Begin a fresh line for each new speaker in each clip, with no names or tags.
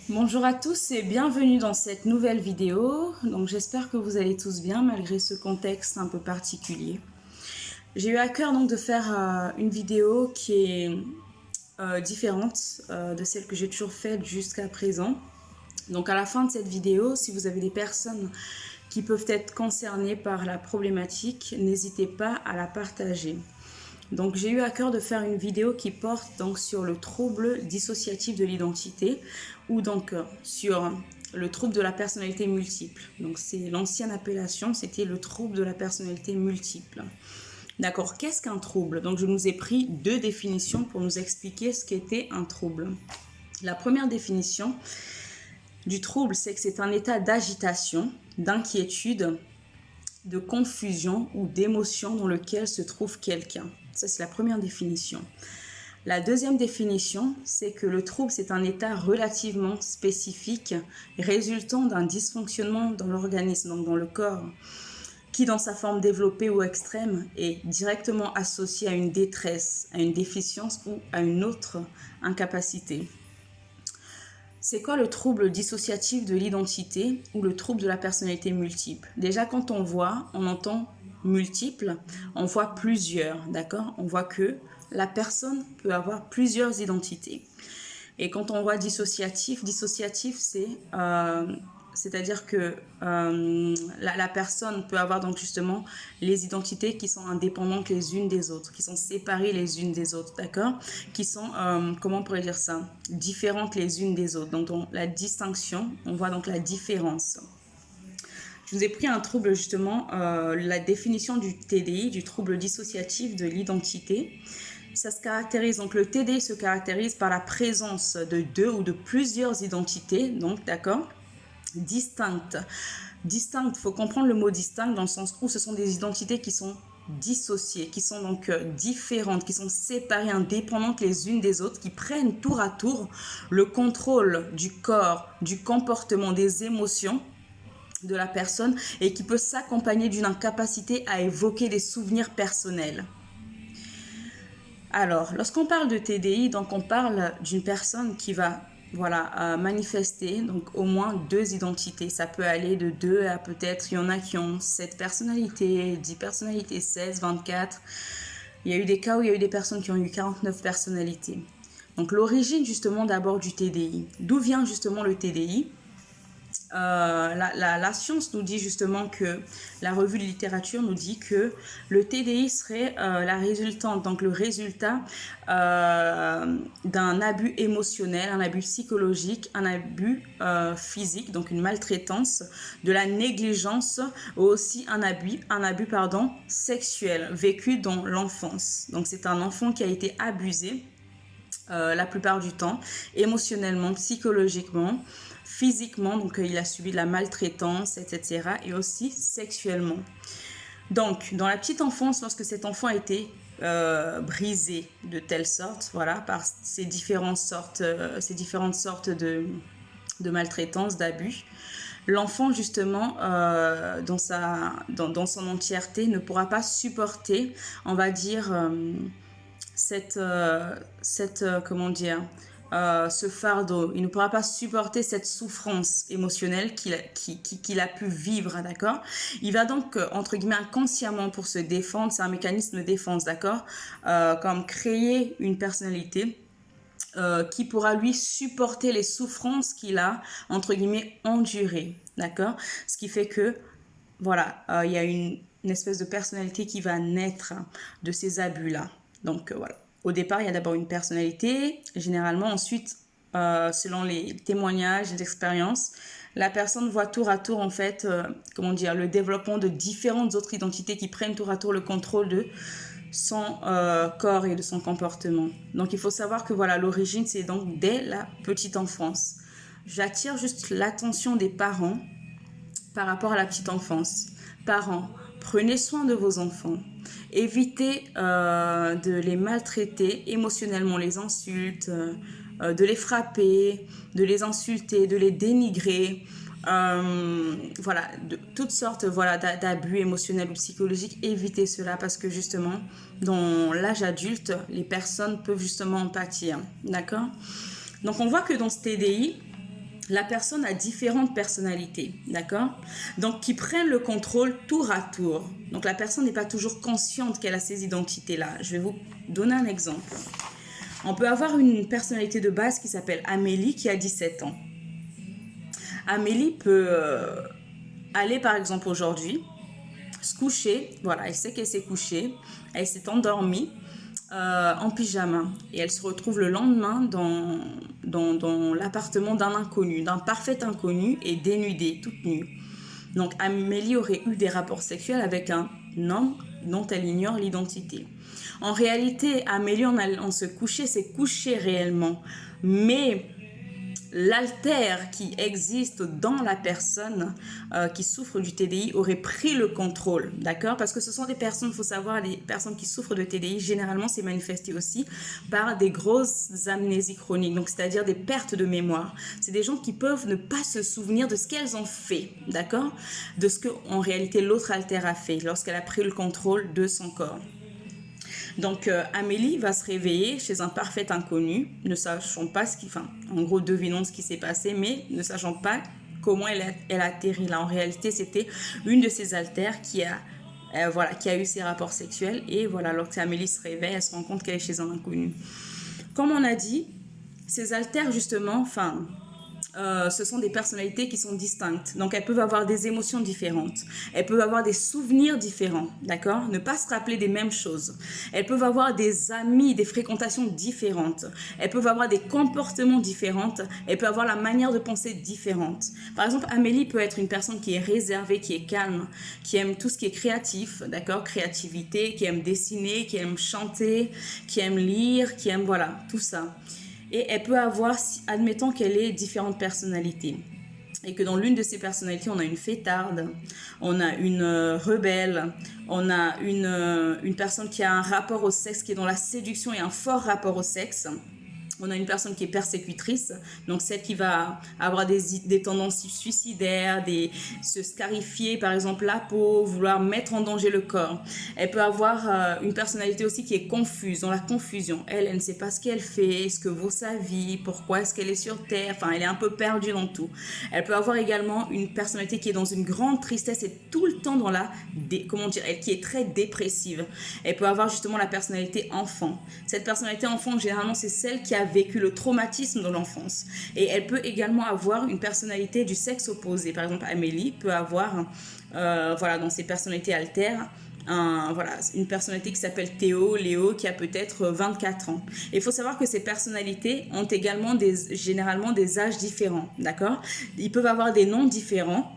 Bonjour à tous et bienvenue dans cette nouvelle vidéo. Donc j'espère que vous allez tous bien malgré ce contexte un peu particulier. J'ai eu à cœur donc de faire une vidéo qui est différente de celle que j'ai toujours faite jusqu'à présent. Donc à la fin de cette vidéo, si vous avez des personnes qui peuvent être concernées par la problématique, n'hésitez pas à la partager. Donc j'ai eu à cœur de faire une vidéo qui porte donc sur le trouble dissociatif de l'identité ou donc sur le trouble de la personnalité multiple. Donc c'est l'ancienne appellation, c'était le trouble de la personnalité multiple. D'accord, qu'est-ce qu'un trouble? Donc je nous ai pris deux définitions pour nous expliquer ce qu'était un trouble. La première définition du trouble, c'est que c'est un état d'agitation, d'inquiétude, de confusion ou d'émotion dans lequel se trouve quelqu'un. Ça, c'est la première définition. La deuxième définition, c'est que le trouble, c'est un état relativement spécifique résultant d'un dysfonctionnement dans l'organisme, donc dans le corps, qui, dans sa forme développée ou extrême, est directement associé à une détresse, à une déficience ou à une autre incapacité. C'est quoi le trouble dissociatif de l'identité ou le trouble de la personnalité multiple? Déjà, quand on voit, on entend multiple, on voit plusieurs, d'accord? On voit que la personne peut avoir plusieurs identités. Et quand on voit dissociatif, c'est-à-dire que la personne peut avoir donc justement les identités qui sont indépendantes les unes des autres, qui sont séparées les unes des autres, d'accord? Qui sont, comment on pourrait dire ça? Différentes les unes des autres. Donc la distinction, on voit donc la différence. Je vous ai pris un trouble justement, la définition du TDI, du trouble dissociatif de l'identité. Ça se caractérise, donc le TDI se caractérise par la présence de deux ou de plusieurs identités, donc d'accord, distinctes. Distinctes, il faut comprendre le mot distinct dans le sens où ce sont des identités qui sont dissociées, qui sont donc différentes, qui sont séparées, indépendantes les unes des autres, qui prennent tour à tour le contrôle du corps, du comportement, des émotions de la personne et qui peut s'accompagner d'une incapacité à évoquer des souvenirs personnels. Alors, lorsqu'on parle de TDI, donc on parle d'une personne qui va manifester donc au moins deux identités. Ça peut aller de 2 à peut-être, il y en a qui ont 7 personnalités, 10 personnalités, 16, 24. Il y a eu des cas où il y a eu des personnes qui ont eu 49 personnalités. Donc l'origine justement d'abord du TDI. D'où vient justement le TDI? La science nous dit justement que la revue de littérature nous dit que le TDI serait la résultante, donc le résultat d'un abus émotionnel, un abus psychologique, un abus physique, donc une maltraitance, de la négligence, ou aussi un abus sexuel vécu dans l'enfance. Donc c'est un enfant qui a été abusé la plupart du temps, émotionnellement, psychologiquement, physiquement, donc il a subi de la maltraitance, etc. et aussi sexuellement. Donc, dans la petite enfance, lorsque cet enfant a été brisé de telle sorte, voilà, par ces différentes sortes de maltraitance, d'abus, l'enfant, justement, dans son entièreté, ne pourra pas supporter, on va dire, ce fardeau. Il ne pourra pas supporter cette souffrance émotionnelle qu'il a pu vivre, d'accord? Il va donc, entre guillemets, inconsciemment pour se défendre, c'est un mécanisme de défense, d'accord? Comme créer une personnalité qui pourra lui supporter les souffrances qu'il a, entre guillemets, endurées, d'accord? Ce qui fait que, voilà, il y a une espèce de personnalité qui va naître de ces abus-là. Donc voilà. Au départ, il y a d'abord une personnalité. Généralement, ensuite, selon les témoignages, les expériences, la personne voit tour à tour, en fait, le développement de différentes autres identités qui prennent tour à tour le contrôle de son corps et de son comportement. Donc, il faut savoir que voilà, l'origine, c'est donc dès la petite enfance. J'attire juste l'attention des parents par rapport à la petite enfance. Parents, prenez soin de vos enfants. Évitez de les maltraiter émotionnellement, les insultes, de les frapper, de les insulter, de les dénigrer. De toutes sortes d'abus émotionnels ou psychologiques. Évitez cela parce que justement, dans l'âge adulte, les personnes peuvent justement en pâtir. D'accord? Donc on voit que dans ce TDI, la personne a différentes personnalités, d'accord? Donc, qui prennent le contrôle tour à tour. Donc, la personne n'est pas toujours consciente qu'elle a ces identités-là. Je vais vous donner un exemple. On peut avoir une personnalité de base qui s'appelle Amélie, qui a 17 ans. Amélie peut aller, par exemple, aujourd'hui, se coucher. Voilà, elle sait qu'elle s'est couchée, elle s'est endormie en pyjama. Et elle se retrouve le lendemain dans l'appartement d'un inconnu, d'un parfait inconnu et dénudée, toute nue. Donc Amélie aurait eu des rapports sexuels avec un homme dont elle ignore l'identité. En réalité, Amélie, en se coucher, s'est couchée réellement. Mais l'alter qui existe dans la personne qui souffre du TDI aurait pris le contrôle, d'accord? Parce que ce sont des personnes, il faut savoir, les personnes qui souffrent de TDI, généralement, c'est manifesté aussi par des grosses amnésies chroniques, donc c'est-à-dire des pertes de mémoire. C'est des gens qui peuvent ne pas se souvenir de ce qu'elles ont fait, d'accord? De ce qu'en réalité l'autre alter a fait lorsqu'elle a pris le contrôle de son corps. Donc Amélie va se réveiller chez un parfait inconnu, ne sachant pas ce qui, enfin, en gros devinons ce qui s'est passé, mais ne sachant pas comment elle a atterri là. En réalité, c'était une de ses altères qui a eu ses rapports sexuels, et voilà, lorsque Amélie se réveille, elle se rend compte qu'elle est chez un inconnu. Comme on a dit, ces altères justement, ce sont des personnalités qui sont distinctes. Donc, elles peuvent avoir des émotions différentes. Elles peuvent avoir des souvenirs différents, d'accord? Ne pas se rappeler des mêmes choses. Elles peuvent avoir des amis, des fréquentations différentes. Elles peuvent avoir des comportements différents. Elles peuvent avoir la manière de penser différente. Par exemple, Amélie peut être une personne qui est réservée, qui est calme, qui aime tout ce qui est créatif, d'accord? Créativité, qui aime dessiner, qui aime chanter, qui aime lire, qui aime, voilà, tout ça. Et elle peut avoir, admettons qu'elle ait différentes personnalités. Et que dans l'une de ces personnalités, on a une fêtarde, on a une rebelle, on a une personne qui a un rapport au sexe, qui est dans la séduction et un fort rapport au sexe. On a une personne qui est persécutrice, donc celle qui va avoir des tendances suicidaires, se scarifier par exemple la peau, vouloir mettre en danger le corps. Elle peut avoir une personnalité aussi qui est confuse, dans la confusion. Elle ne sait pas ce qu'elle fait, ce que vaut sa vie, pourquoi est-ce qu'elle est sur Terre, enfin elle est un peu perdue dans tout. Elle peut avoir également une personnalité qui est dans une grande tristesse et tout le temps dans qui est très dépressive. Elle peut avoir justement la personnalité enfant. Cette personnalité enfant, généralement, c'est celle qui a vécu le traumatisme dans l'enfance. Et elle peut également avoir une personnalité du sexe opposé. Par exemple, Amélie peut avoir, dans ses personnalités altères, une personnalité qui s'appelle Théo, Léo, qui a peut-être 24 ans. Et il faut savoir que ces personnalités ont également généralement des âges différents, d'accord? Ils peuvent avoir des noms différents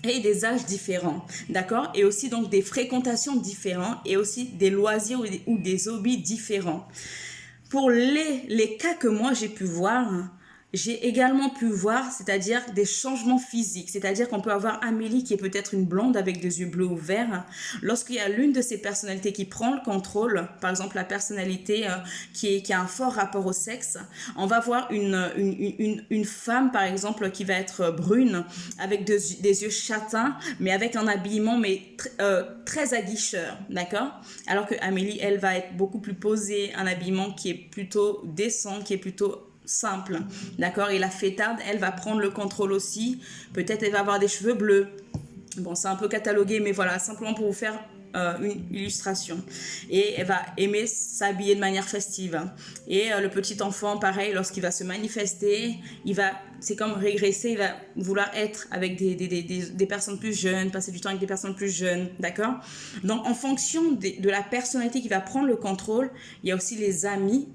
et des âges différents, d'accord? Et aussi donc des fréquentations différentes et aussi des loisirs ou des hobbies différents. Pour les cas que moi j'ai pu voir, j'ai également pu voir, c'est-à-dire des changements physiques. C'est-à-dire qu'on peut avoir Amélie qui est peut-être une blonde avec des yeux bleus ou verts. Lorsqu'il y a l'une de ces personnalités qui prend le contrôle, par exemple la personnalité qui a un fort rapport au sexe, on va voir une femme par exemple qui va être brune avec des yeux châtains, mais avec un habillement très aguicheur, d'accord? Alors que Amélie, elle va être beaucoup plus posée, un habillement qui est plutôt décent, qui est plutôt simple, d'accord? Et la fêtarde, elle va prendre le contrôle aussi. Peut-être elle va avoir des cheveux bleus. Bon, c'est un peu catalogué, mais voilà, simplement pour vous faire une illustration. Et elle va aimer s'habiller de manière festive. Et le petit enfant, pareil, lorsqu'il va se manifester, c'est comme régresser, il va vouloir être avec des personnes plus jeunes, passer du temps avec des personnes plus jeunes, d'accord? Donc, en fonction de la personnalité qui va prendre le contrôle, il y a aussi les amis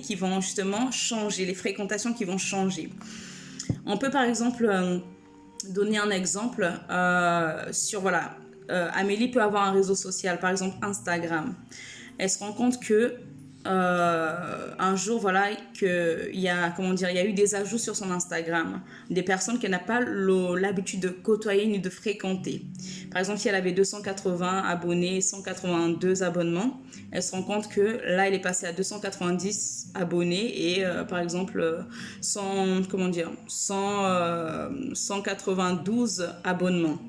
qui vont justement changer, les fréquentations qui vont changer. On peut par exemple donner un exemple sur, Amélie peut avoir un réseau social, par exemple Instagram. Elle se rend compte que un jour, qu'il y a eu des ajouts sur son Instagram, des personnes qu'elle n'a pas l'habitude de côtoyer ni de fréquenter. Par exemple, si elle avait 280 abonnés, 182 abonnements, elle se rend compte que là, elle est passée à 290 abonnés et par exemple 192 abonnements.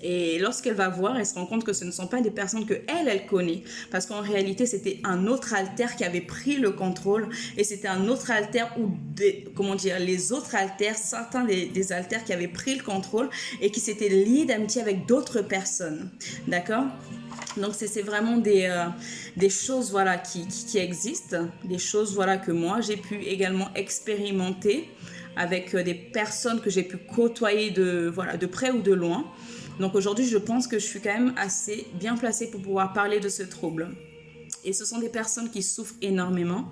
Et lorsqu'elle va voir, elle se rend compte que ce ne sont pas des personnes que elle connaît. Parce qu'en réalité, c'était un autre alter qui avait pris le contrôle. Et c'était un autre alter ou les autres alters, certains des alters qui avaient pris le contrôle et qui s'étaient liés d'amitié avec d'autres personnes. D'accord ? Donc c'est vraiment des choses voilà, qui existent. Des choses voilà, que moi, j'ai pu également expérimenter avec des personnes que j'ai pu côtoyer de près ou de loin. Donc aujourd'hui, je pense que je suis quand même assez bien placée pour pouvoir parler de ce trouble. Et ce sont des personnes qui souffrent énormément.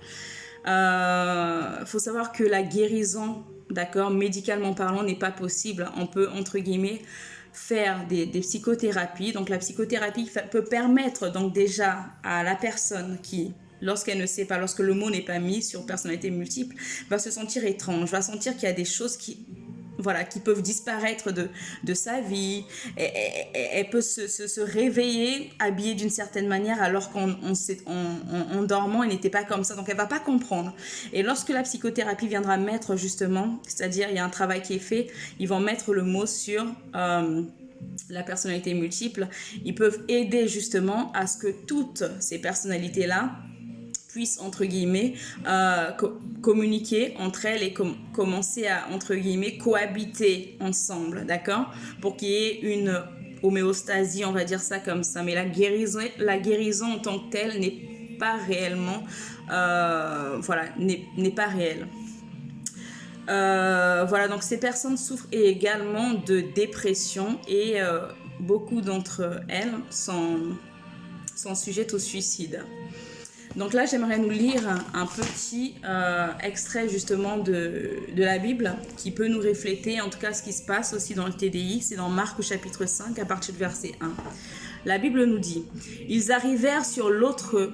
Faut savoir que la guérison, d'accord, médicalement parlant, n'est pas possible. On peut, entre guillemets, faire des psychothérapies. Donc la psychothérapie peut permettre donc déjà à la personne qui, lorsqu'elle ne sait pas, lorsque le mot n'est pas mis sur personnalité multiple, va se sentir étrange, va sentir qu'il y a des choses qui peuvent disparaître de sa vie. Elle peut se réveiller habillée d'une certaine manière alors qu'en dormant, elle n'était pas comme ça. Donc, elle ne va pas comprendre. Et lorsque la psychothérapie viendra mettre justement, c'est-à-dire il y a un travail qui est fait, ils vont mettre le mot sur la personnalité multiple, ils peuvent aider justement à ce que toutes ces personnalités-là puissent, entre guillemets, communiquer entre elles et commencer à, entre guillemets, cohabiter ensemble, d'accord ? Pour qu'il y ait une homéostasie, on va dire ça comme ça. Mais la guérison en tant que telle n'est pas réellement, n'est pas réelle. Donc ces personnes souffrent également de dépression et beaucoup d'entre elles sont sujettes au suicide. Donc là, j'aimerais nous lire un petit extrait justement de la Bible qui peut nous refléter en tout cas ce qui se passe aussi dans le TDI. C'est dans Marc au chapitre 5 à partir du verset 1. La Bible nous dit « Ils arrivèrent sur l'autre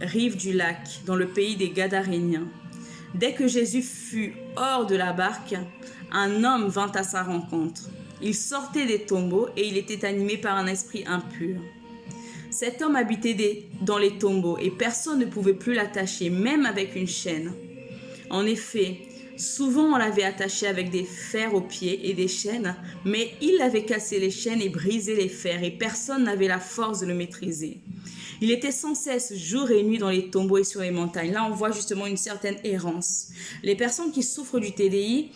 rive du lac, dans le pays des Gadaréniens. Dès que Jésus fut hors de la barque, un homme vint à sa rencontre. Il sortait des tombeaux et il était animé par un esprit impur. Cet homme habitait dans les tombeaux et personne ne pouvait plus l'attacher, même avec une chaîne. En effet, souvent on l'avait attaché avec des fers aux pieds et des chaînes, mais il avait cassé les chaînes et brisé les fers et personne n'avait la force de le maîtriser. Il était sans cesse jour et nuit dans les tombeaux et sur les montagnes. Là, on voit justement une certaine errance. Les personnes qui souffrent du TDI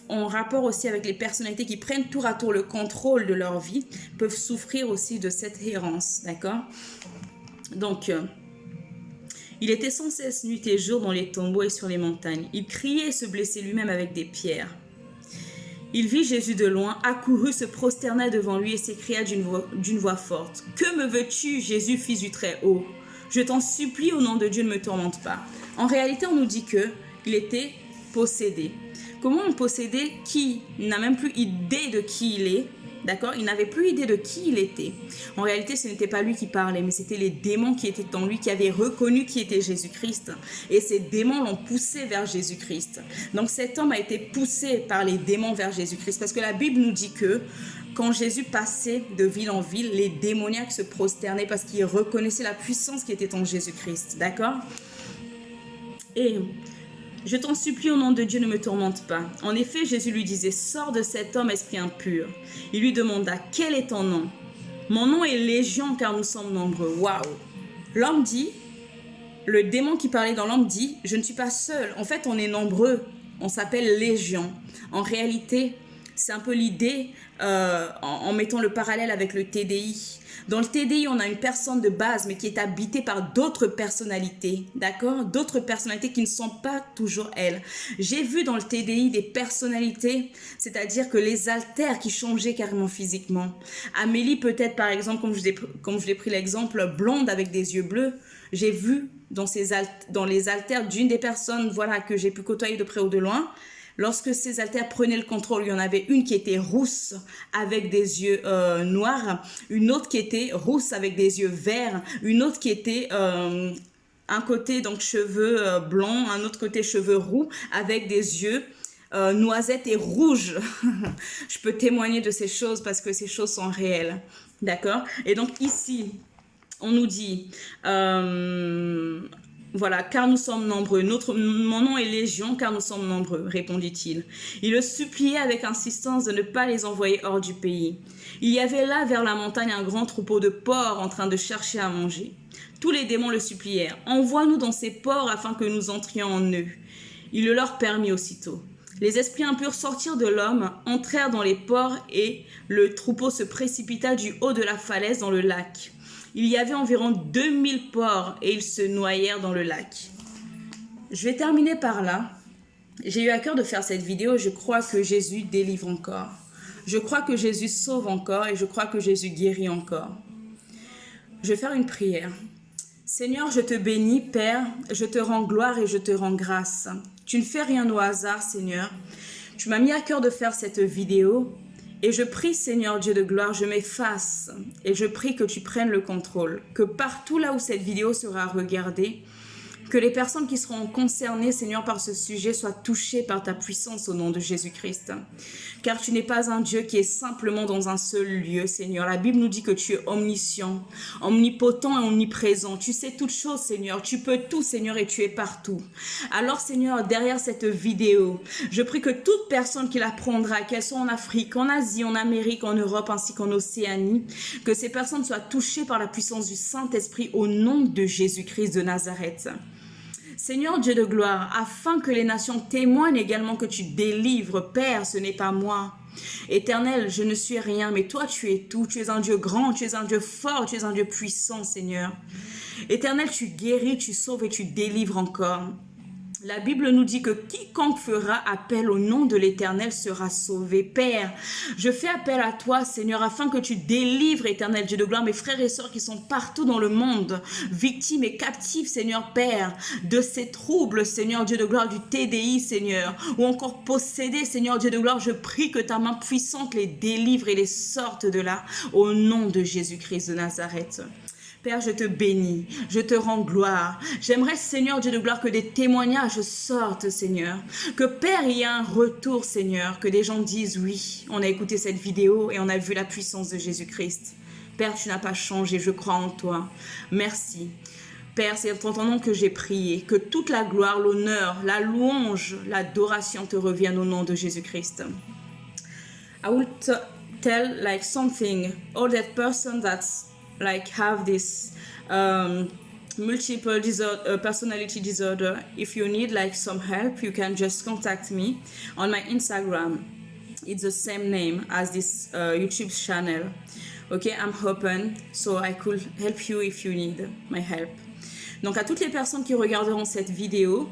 ont rapport aussi avec les personnalités qui prennent tour à tour le contrôle de leur vie, peuvent souffrir aussi de cette errance, d'accord ? Donc, il était sans cesse nuit et jour dans les tombeaux et sur les montagnes. Il criait et se blessait lui-même avec des pierres. Il vit Jésus de loin, accourut, se prosterna devant lui et s'écria d'une voix forte. « Que me veux-tu, Jésus, fils du Très-Haut ? Je t'en supplie, au nom de Dieu, ne me tourmente pas. » En réalité, on nous dit qu'il était possédé. Comment un possédé qui n'a même plus idée de qui il est, d'accord ? Il n'avait plus idée de qui il était. En réalité, ce n'était pas lui qui parlait, mais c'était les démons qui étaient en lui, qui avaient reconnu qui était Jésus-Christ. Et ces démons l'ont poussé vers Jésus-Christ. Donc cet homme a été poussé par les démons vers Jésus-Christ. Parce que la Bible nous dit que quand Jésus passait de ville en ville, les démoniaques se prosternaient parce qu'ils reconnaissaient la puissance qui était en Jésus-Christ. D'accord ? Et je t'en supplie, au nom de Dieu, ne me tourmente pas. En effet, Jésus lui disait, sors de cet homme, esprit impur. Il lui demanda, quel est ton nom ? Mon nom est Légion, car nous sommes nombreux. Waouh ! L'homme dit, le démon qui parlait dans l'homme dit, je ne suis pas seul. En fait, on est nombreux. On s'appelle Légion. En réalité, c'est un peu l'idée en mettant le parallèle avec le TDI. Dans le TDI, on a une personne de base, mais qui est habitée par d'autres personnalités, d'accord ? D'autres personnalités qui ne sont pas toujours elles. J'ai vu dans le TDI des personnalités, c'est-à-dire que les alters qui changeaient carrément physiquement. Amélie, peut-être, par exemple, comme je l'ai pris l'exemple, blonde avec des yeux bleus, j'ai vu dans les alters d'une des personnes que j'ai pu côtoyer de près ou de loin. Lorsque ces alters prenaient le contrôle, il y en avait une qui était rousse avec des yeux noirs, une autre qui était rousse avec des yeux verts, une autre qui était un côté donc cheveux blancs, un autre côté cheveux roux avec des yeux noisettes et rouges. Je peux témoigner de ces choses parce que ces choses sont réelles, d'accord ? Et donc ici, on nous dit... Voilà, car nous sommes nombreux. Mon nom est Légion, car nous sommes nombreux, répondit-il. Il le suppliait avec insistance de ne pas les envoyer hors du pays. Il y avait là, vers la montagne, un grand troupeau de porcs en train de chercher à manger. Tous les démons le supplièrent. « Envoie-nous dans ces porcs afin que nous entrions en eux. » Il le leur permit aussitôt. Les esprits impurs sortirent de l'homme, entrèrent dans les porcs et le troupeau se précipita du haut de la falaise dans le lac. Il y avait environ 2000 porcs et ils se noyèrent dans le lac. Je vais terminer par là. J'ai eu à cœur de faire cette vidéo. Je crois que Jésus délivre encore. Je crois que Jésus sauve encore et je crois que Jésus guérit encore. Je vais faire une prière. Seigneur, je te bénis, Père. Je te rends gloire et je te rends grâce. Tu ne fais rien au hasard, Seigneur. Tu m'as mis à cœur de faire cette vidéo. Et je prie, Seigneur Dieu de gloire, je m'efface et je prie que tu prennes le contrôle, que partout là où cette vidéo sera regardée, que les personnes qui seront concernées, Seigneur, par ce sujet soient touchées par ta puissance au nom de Jésus-Christ. Car tu n'es pas un Dieu qui est simplement dans un seul lieu, Seigneur. La Bible nous dit que tu es omniscient, omnipotent et omniprésent. Tu sais toutes choses, Seigneur. Tu peux tout, Seigneur, et tu es partout. Alors, Seigneur, derrière cette vidéo, je prie que toute personne qui la prendra, qu'elle soit en Afrique, en Asie, en Amérique, en Europe, ainsi qu'en Océanie, que ces personnes soient touchées par la puissance du Saint-Esprit au nom de Jésus-Christ de Nazareth. Seigneur Dieu de gloire, afin que les nations témoignent également que tu délivres, Père, ce n'est pas moi. Éternel, je ne suis rien, mais toi tu es tout. Tu es un Dieu grand, tu es un Dieu fort, tu es un Dieu puissant, Seigneur. Éternel, tu guéris, tu sauves et tu délivres encore. La Bible nous dit que quiconque fera appel au nom de l'Éternel sera sauvé. Père, je fais appel à toi, Seigneur, afin que tu délivres, Éternel Dieu de gloire, mes frères et sœurs qui sont partout dans le monde, victimes et captifs, Seigneur Père, de ces troubles, Seigneur Dieu de gloire, du TDI, Seigneur, ou encore possédés, Seigneur Dieu de gloire. Je prie que ta main puissante les délivre et les sorte de là, au nom de Jésus-Christ de Nazareth. Père, je te bénis, je te rends gloire. J'aimerais, Seigneur Dieu de gloire, que des témoignages sortent, Seigneur. Que, Père, il y ait un retour, Seigneur. Que des gens disent, oui, on a écouté cette vidéo et on a vu la puissance de Jésus-Christ. Père, tu n'as pas changé, je crois en toi. Merci. Père, c'est en ton nom que j'ai prié. Que toute la gloire, l'honneur, la louange, l'adoration te reviennent au nom de Jésus-Christ. I will tell like something, all that person that's like have this multiple personality disorder. If you need like some help, you can just contact me on my Instagram. It's the same name as this YouTube channel. Okay, I'm open, so I could help you if you need my help. Donc à toutes les personnes qui regarderont cette vidéo,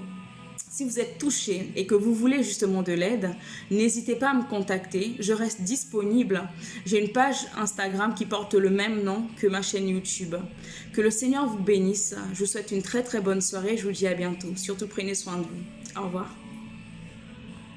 si vous êtes touché et que vous voulez justement de l'aide, n'hésitez pas à me contacter. Je reste disponible. J'ai une page Instagram qui porte le même nom que ma chaîne YouTube. Que le Seigneur vous bénisse. Je vous souhaite une très très bonne soirée. Je vous dis à bientôt. Surtout prenez soin de vous. Au revoir.